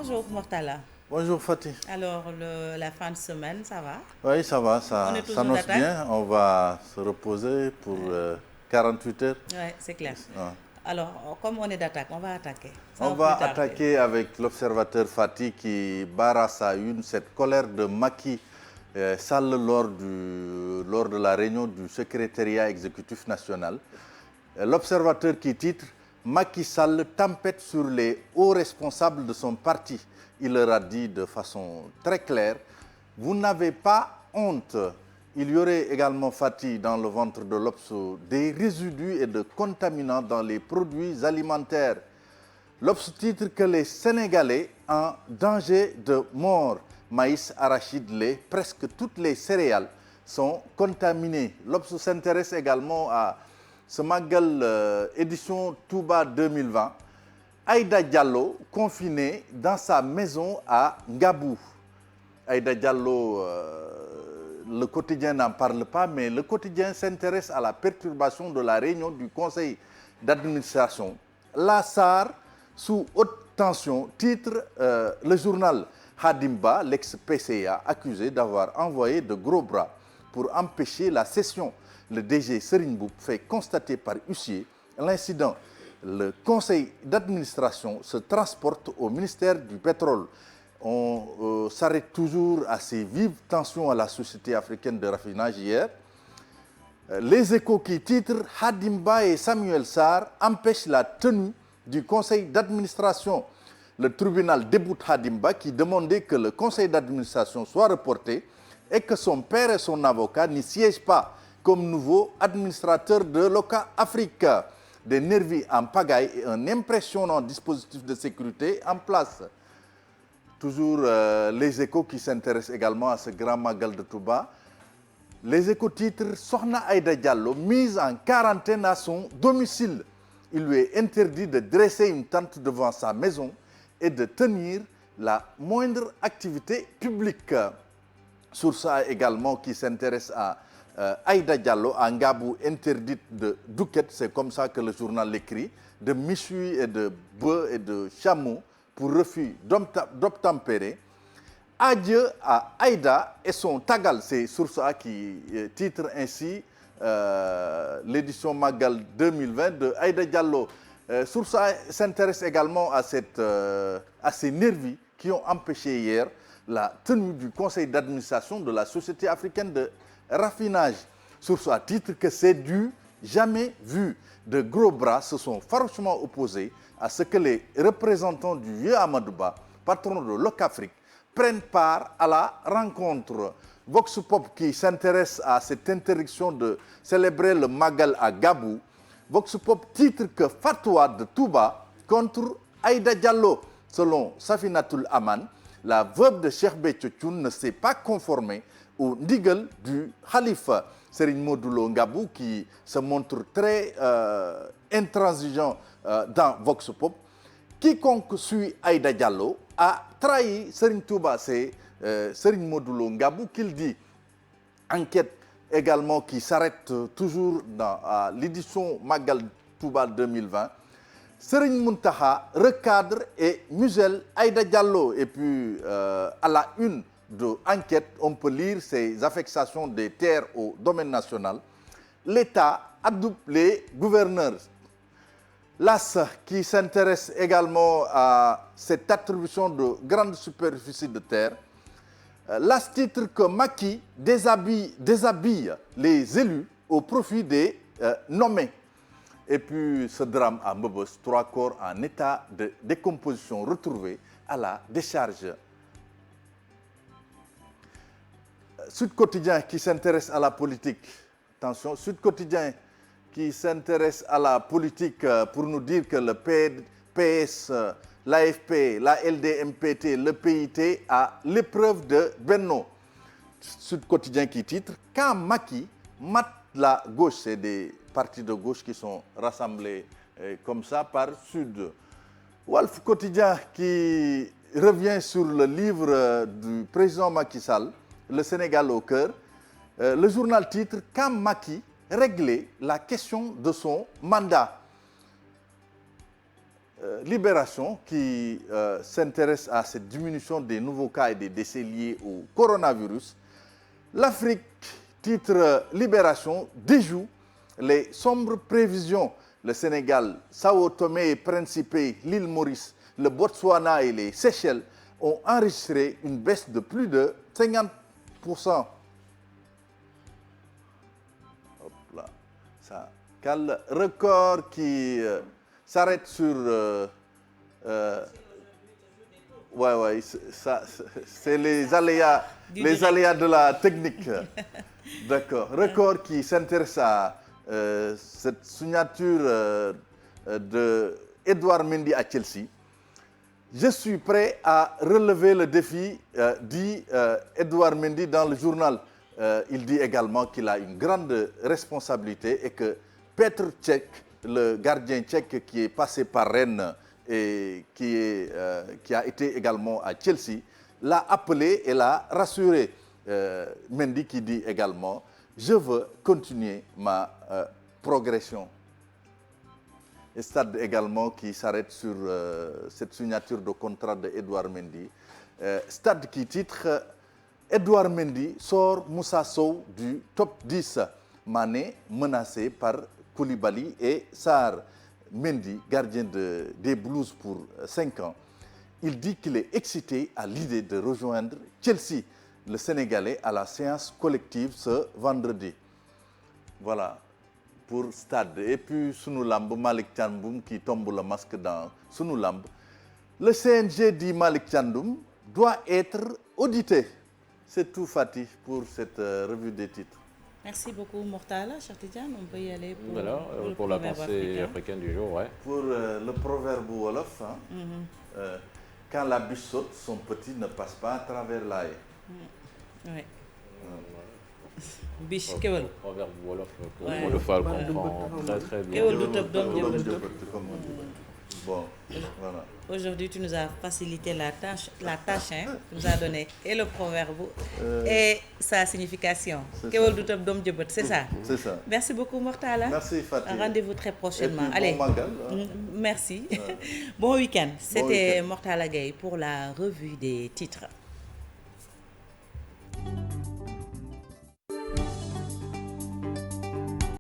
Bonjour Mortala. Bonjour Fatih. Alors, la fin de semaine, ça va? Oui, ça va, On est ça toujours s'annonce d'attaque? bien. On va se reposer pour 48 heures. Oui, c'est clair. Ouais. Alors, comme on est d'attaque, on va attaquer, On sans plus va tarder. attaquer avec l'observateur Fatih qui barre à sa une cette colère de Macky Sall lors de la réunion du secrétariat exécutif national. L'observateur qui titre Macky Sall tempête sur les hauts responsables de son parti. Il leur a dit de façon très claire, vous n'avez pas honte. Il y aurait également, Fatih, dans le ventre de l'Obs, des résidus et de contaminants dans les produits alimentaires. L'Obs titre que les Sénégalais en danger de mort. Maïs, arachide, lait, presque toutes les céréales sont contaminées. L'Obs s'intéresse également à ce Magal édition Touba 2020. Aïda Diallo, confinée dans sa maison à Ngabou. Aïda Diallo, le quotidien n'en parle pas, mais le quotidien s'intéresse à la perturbation de la réunion du conseil d'administration. La SAR, sous haute tension, titre le journal Hadimba, l'ex-PCA, accusé d'avoir envoyé de gros bras pour empêcher la session. Le DG Serigne Mboup fait constater par huissier l'incident. Le conseil d'administration se transporte au ministère du pétrole. On s'arrête toujours à ces vives tensions à la Société africaine de raffinage hier. Les Échos qui titrent Hadimba et Samuel Sarr empêchent la tenue du conseil d'administration. Le tribunal déboute Hadimba qui demandait que le conseil d'administration soit reporté et que son père et son avocat n'y siègent pas comme nouveau administrateur de Loca Africa. Des nervis en pagaille et un impressionnant dispositif de sécurité en place. Toujours les Échos qui s'intéressent également à ce grand magal de Touba. Les Échos titrent Sohna Aïda Diallo mise en quarantaine à son domicile. Il lui est interdit de dresser une tente devant sa maison et de tenir la moindre activité publique. Sur ça également qui s'intéresse à Aïda Diallo, en Ngabou interdite de douquet, c'est comme ça que le journal l'écrit, de méchoui et de bœufs et de chameaux pour refus d'obtempérer. Adieu à Aïda et son tagal, c'est sur ça qui titre ainsi l'édition Magal 2020 de Aïda Diallo. Sur ça s'intéresse également à ces nervis qui ont empêché hier la tenue du conseil d'administration de la Société africaine de raffinage. Sur ce titre que c'est du jamais vu. De gros bras se sont farouchement opposés à ce que les représentants du vieux Amadouba, patron de Locafrique, prennent part à la rencontre. Vox Pop qui s'intéresse à cette interdiction de célébrer le Magal à Gabou. Vox Pop titre que fatwa de Touba contre Aïda Diallo. Selon Safinatul Aman, la veuve de Cheikh Béthio Thioune ne s'est pas conformée au ndigal du khalife Serigne Modou Ngabou qui se montre très intransigeant dans Vox Pop. Quiconque suit Aïda Diallo a trahi Serigne Touba, c'est Serigne Modou Ngabou qu'il dit. Enquête également qui s'arrête toujours dans l'édition Magal Touba 2020. Serigne Muntaha recadre et muselle Aïda Diallo. Et puis, à la une de Enquête, on peut lire ces affectations des terres au domaine national. L'État adoube les gouverneurs. L'AS qui s'intéresse également à cette attribution de grandes superficies de terre. L'AS titre que Macky déshabille les élus au profit des nommés. Et puis ce drame à Mbebes, 3 corps en état de décomposition retrouvés à la décharge. Sud Quotidien qui s'intéresse à la politique. Attention, Sud Quotidien qui s'intéresse à la politique pour nous dire que le PS, l'AFP, la LDMPT, le PIT a l'épreuve de Benno. Sud Quotidien qui titre quand Macky mate la gauche, c'est des partis de gauche qui sont rassemblés comme ça par Sud. Walf Quotidien qui revient sur le livre du président Macky Sall, Le Sénégal au cœur. Le journal titre quand Macky régler la question de son mandat. Libération qui s'intéresse à cette diminution des nouveaux cas et des décès liés au coronavirus. L'Afrique, titre Libération, déjoue les sombres prévisions. Le Sénégal, Sao Tomé et Principe, l'île Maurice, le Botswana et les Seychelles ont enregistré une baisse de plus de 50%. Hop là, ça cale. Record qui s'arrête sur... ouais, ça, c'est les aléas de la technique. D'accord. Record qui s'intéresse à cette signature de Edouard Mendy à Chelsea. Je suis prêt à relever le défi, dit Edouard Mendy dans le journal. Il dit également qu'il a une grande responsabilité et que Petr Cech, le gardien tchèque qui est passé par Rennes et qui a été également à Chelsea, l'a appelé et l'a rassuré. Mendy qui dit également « Je veux continuer ma progression ». Et Stade également qui s'arrête sur cette signature de contrat de Edouard Mendy. Stade qui titre « Edouard Mendy sort Moussa Sow du top 10 ». Mané menacé par Koulibaly et Sarr. Mendy, gardien des Blues pour 5 ans, il dit qu'il est excité à l'idée de rejoindre Chelsea, le Sénégalais, à la séance collective ce vendredi. Voilà pour Stade. Et puis Sunu Lamb, Malick Thiandoum qui tombe le masque dans Sunu Lamb. Le CNG dit Malick Thiandoum doit être audité. C'est tout, Fatih, pour cette revue des titres. Merci beaucoup, Mortala. Cher Tidiane, on peut y aller pour, voilà, pour la pensée africaine du jour. Ouais. Pour le proverbe Wolof, hein, quand la bûche saute, son petit ne passe pas à travers la haie. Oui. Biche, Kewel. Proverbe Wolof, pour le faire comprendre très très bien. Kewel du top d'homme. Bon, voilà. Aujourd'hui, tu nous as facilité la tâche, hein. Tu nous as donné et le proverbe et sa signification. Kewel du top d'homme, c'est ça. C'est ça. Merci beaucoup, Mortala. Merci, Fatih. Rendez-vous très prochainement. Puis, allez. Bon magal, merci. Bon week-end. C'était Mortala Gueye pour la revue des titres.